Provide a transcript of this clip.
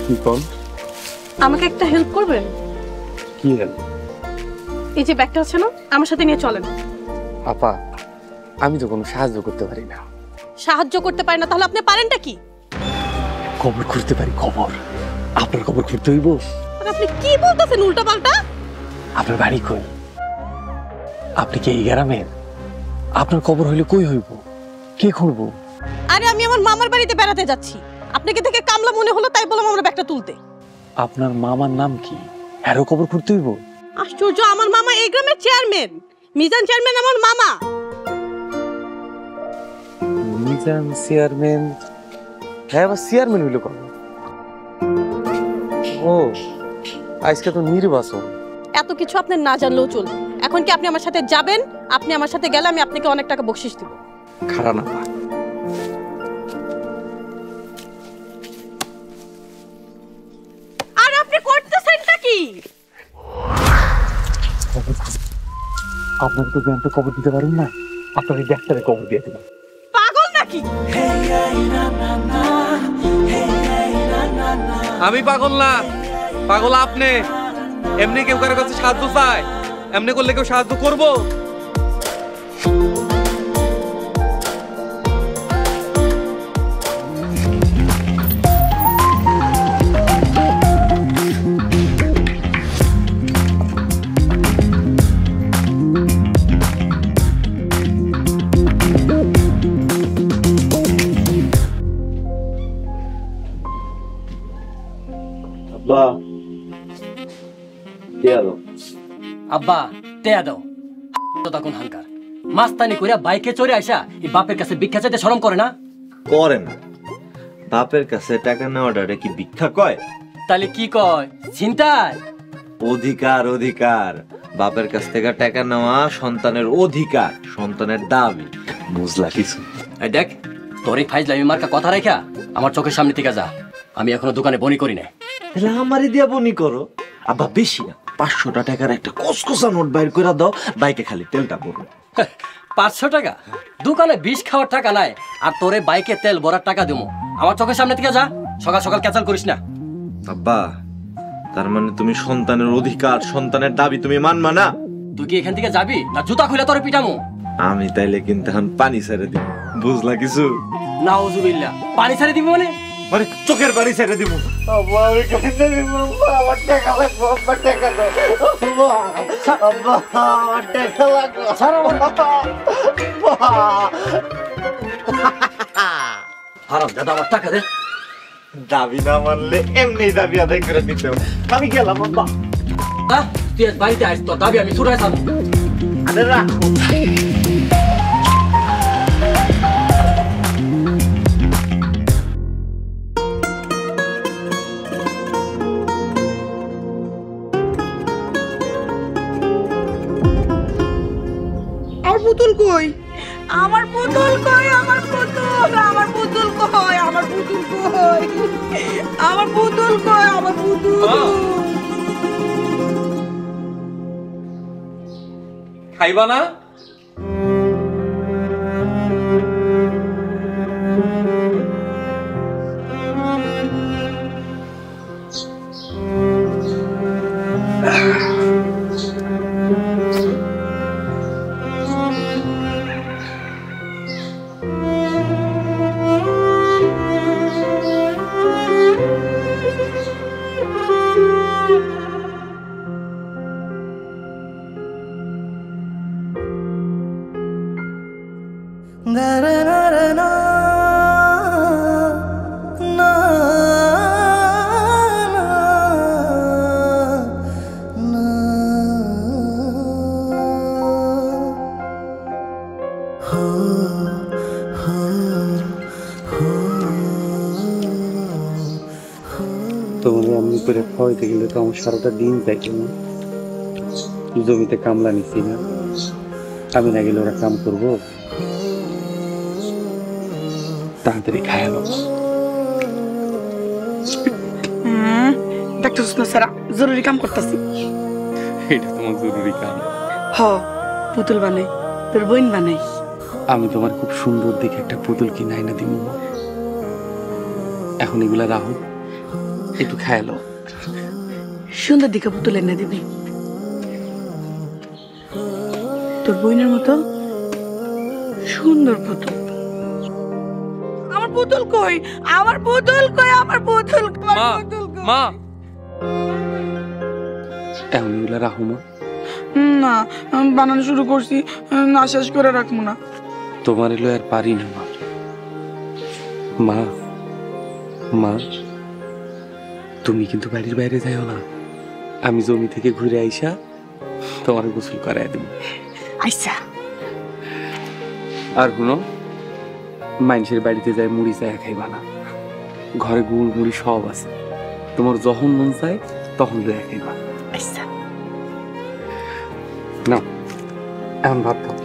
কি কোন? আমাকে একটা হেল্প করবেন? কি হেল্প? এই যে ব্যাগটা আছে না, আমার সাথে নিয়ে চলেন। আপা, আমি তো কোনো সাহায্য করতে পারি না। সাহায্য করতে পারেন না, তাহলে আপনি পারেনটা কি? খবর খুঁজতে পারি। খবর? আপনার খবর খুঁজতে হইব? আপনি কি বলতেছেন উল্টা পাল্টা? আপনার বাড়ি কই? আপনি কি এই গ্রামের? আপনার খবর হইলে কই হইব? কে খুঁজবো? আরে আমি আমার মামার বাড়িতে বেড়াতে যাচ্ছি, আপনাকে দেখে কামলা মনে হলো তাই বললাম আমরা ব্যাগটা তুলতে। আপনার মামার নাম কি? এরও খবর খুঁজতে হইব? আশ্চর্য, আমার মামা এই গ্রামের চেয়ারম্যান, মিজান চেয়ারম্যান আমার মামা। মিজান চেয়ারম্যান? হ্যাঁ, আবার চেয়ারম্যান হইল কবে? ও, আজকে তো নির্বাচন। এত কিছু আপনার না জানলেও চলবে। এখন কি আপনি আমার সাথে যাবেন? আপনি আমার সাথে গেলে আমি আপনাকে অনেক টাকা বকশিশ দিব। খারাপ না। আর আপনি করতেছেনটা কি? আপনার তো ব্যাংকে খবর দিতে পারেন না, আপনার এই ডাক্তারের খবর দিয়ে দেবেন। পাগল নাকি? আমি পাগল না, পাগল আপনি। এমনি কেউ কারো কাছে সাহায্য চায়, এমনি করলে কেউ সাহায্য করবো? আব্বা টেয়া দাও। তখন হানকার মাস্তানি কইরা বাইকে চড়ে আইসা এই বাপের কাছে ভিক্ষা চাইতে শরম করে না? করে না। বাপের কাছে টাকা নেওয়াটা কি ভিক্ষা কয়? তাহলে কি কয়? চিন্তায় অধিকার। অধিকার। বাপের কাছ থেকে টাকা নেওয়া সন্তানের অধিকার, সন্তানের দাবি। বুঝলা কিছু? এই দেখ, তোর এই ফাইজলামি মার্কা কথা রাখা আমার চোখের সামনে থেকে যা। আমি এখনো দোকানে বনি করি না। তাহলে আমারই দিয়া বনি করো। আব্বা বেশি না, 500 টাকার একটা কসকসা নোট বাইর করে দাও, বাইকে খালি তেলটা ভরো। 500 টাকা? দোকানে বিষ খাওয়ার টাকা নাই, আর তোরে বাইকে তেল ভরার টাকা দেবো। আমার চোখের সামনে থেকে যা, সকাল সকাল ক্যাচাল করিস না। আব্বা, তার মানে তুমি সন্তানের অধিকার, সন্তানের দাবি তুমি মানবা না? তুই কি এখান থেকে যাবি না জুতা খুলে তোরে পিটামু? আমি তাইলে কিন্তু এখন পানি ছেড়ে দিব। বুঝলা কিছু? নাউজুবিল্লাহ। পানি ছেড়ে দিবি মানে? মানে চোখের পানি ছেড়ে দিব। হারাম দাদা, আমার টাকা দে। দাবি না মানলে এমনি দাবি আদায় করে দিতে হবে। আমি গেলাম আব্বা। তুই আজ বাড়িতে আইস, তোর দাবি আমি ছুটাই যাবো। আরে রাখো। পুতুল কই? আমার পুতুল কই? আমার পুতুল, আমার পুতুল কই? আমার পুতুল কই? আমার পুতুল কই? আমার পুতুল খাইবা না? তোমাদের এমনি করে খাওয়াইতে গেলে তো আমার সারাটা দিন যাইতো না। জমিতে কামলা নিছি না, আমি না গেলে ওরা কাম করবো? তাড়াতাড়ি খায়ালো। দেখতেছিস না স্যার, জরুরি কাম করতেছি। এটা তোমার জরুরি কাম? হ, পুতুল বানাই, তোর বোন বানাই। আমি তোমার খুব সুন্দর দেখে একটা পুতুল কিনে আইনা দিব। এখন এগুলা রাখো, একটু খায়ালো। সুন্দর দিকে পুতুল এনে দিবি, তোর বইনের মতো সুন্দর পুতুল। আমার পুতুল কই, আমার পুতুল কই, আমার পুতুল কই, মা পুতুল কই? মা এখন এগুলো রাখো মা। না, আমি বানানো শুরু করছি, না শেষ করে রাখবো না। তোমার এলো আর পারি না মা। মা মা তুমি কিন্তু বাড়ির বাইরে যাইও না। আমি জমি থেকে ঘুরে আইসা তোমার গোসল করাই দেব। আচ্ছা। আর শুনো, মানুষের বাড়িতে যায় মুড়ি চায় খাইবা না। ঘরে গুড় মুড়ি সব আছে, তোমার যখন মন চায় তখন লইয়া খাইবা। আচ্ছা। না এখন ভাত খাও।